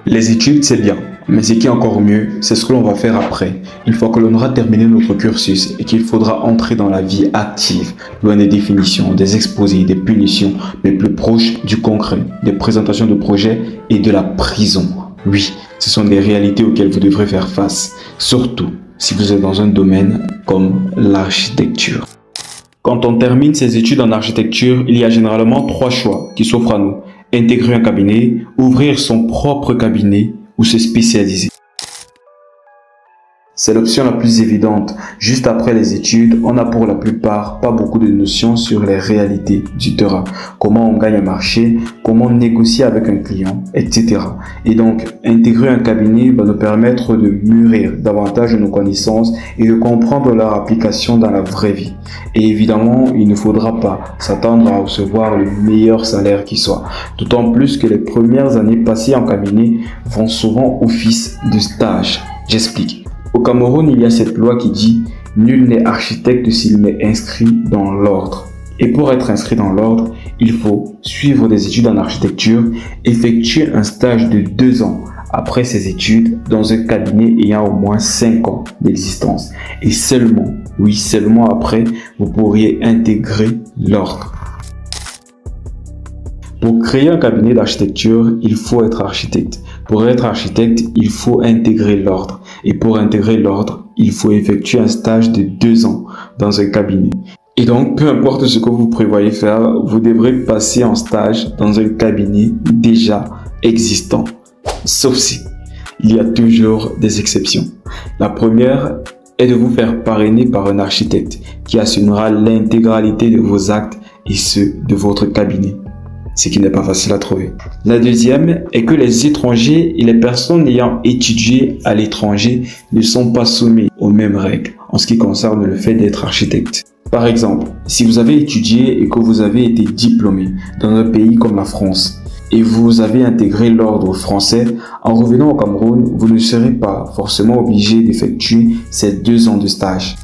Les études, c'est bien, mais ce qui est encore mieux, c'est ce que l'on va faire après. Une fois que l'on aura terminé notre cursus et qu'il faudra entrer dans la vie active, loin des définitions, des exposés, des punitions, mais plus proche du concret, des présentations de projets et de la prison. Oui, ce sont des réalités auxquelles vous devrez faire face, surtout si vous êtes dans un domaine comme l'architecture. Quand on termine ses études en architecture, il y a généralement 3 choix qui s'offrent à nous. Intégrer un cabinet, ouvrir son propre cabinet ou se spécialiser. C'est l'option la plus évidente. Juste après les études, on n'a pour la plupart pas beaucoup de notions sur les réalités du terrain. Comment on gagne un marché, comment négocier avec un client, etc. Et donc, intégrer un cabinet va nous permettre de mûrir davantage nos connaissances et de comprendre leur application dans la vraie vie. Et évidemment, il ne faudra pas s'attendre à recevoir le meilleur salaire qui soit. D'autant plus que les premières années passées en cabinet font souvent office de stage. J'explique. Au Cameroun, il y a cette loi qui dit « Nul n'est architecte s'il n'est inscrit dans l'ordre ». Et pour être inscrit dans l'ordre, il faut suivre des études en architecture, effectuer un stage de 2 ans après ses études dans un cabinet ayant au moins 5 ans d'existence. Et seulement, oui seulement après, vous pourriez intégrer l'ordre. Pour créer un cabinet d'architecture, il faut être architecte. Pour être architecte, il faut intégrer l'ordre. Et pour intégrer l'ordre, il faut effectuer un stage de 2 ans dans un cabinet. Et donc, peu importe ce que vous prévoyez faire, vous devrez passer en stage dans un cabinet déjà existant. Sauf si, il y a toujours des exceptions. La première est de vous faire parrainer par un architecte qui assurera l'intégralité de vos actes et ceux de votre cabinet. Ce qui n'est pas facile à trouver. La deuxième est que les étrangers et les personnes ayant étudié à l'étranger ne sont pas soumis aux mêmes règles en ce qui concerne le fait d'être architecte. Par exemple, si vous avez étudié et que vous avez été diplômé dans un pays comme la France et vous avez intégré l'ordre français, en revenant au Cameroun, vous ne serez pas forcément obligé d'effectuer ces 2 ans de stage.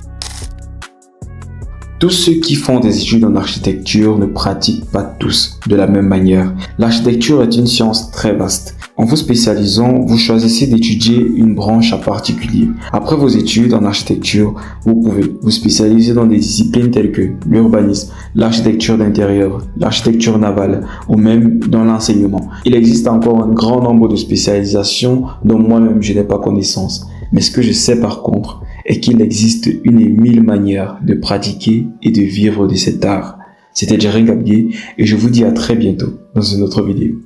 Tous ceux qui font des études en architecture ne pratiquent pas tous de la même manière. L'architecture est une science très vaste. En vous spécialisant, vous choisissez d'étudier une branche en particulier. Après vos études en architecture, vous pouvez vous spécialiser dans des disciplines telles que l'urbanisme, l'architecture d'intérieur, l'architecture navale ou même dans l'enseignement. Il existe encore un grand nombre de spécialisations dont moi-même je n'ai pas connaissance. Mais ce que je sais par contre est qu'il existe 1000 manières de pratiquer et de vivre de cet art. C'était Jerry Gabier et je vous dis à très bientôt dans une autre vidéo.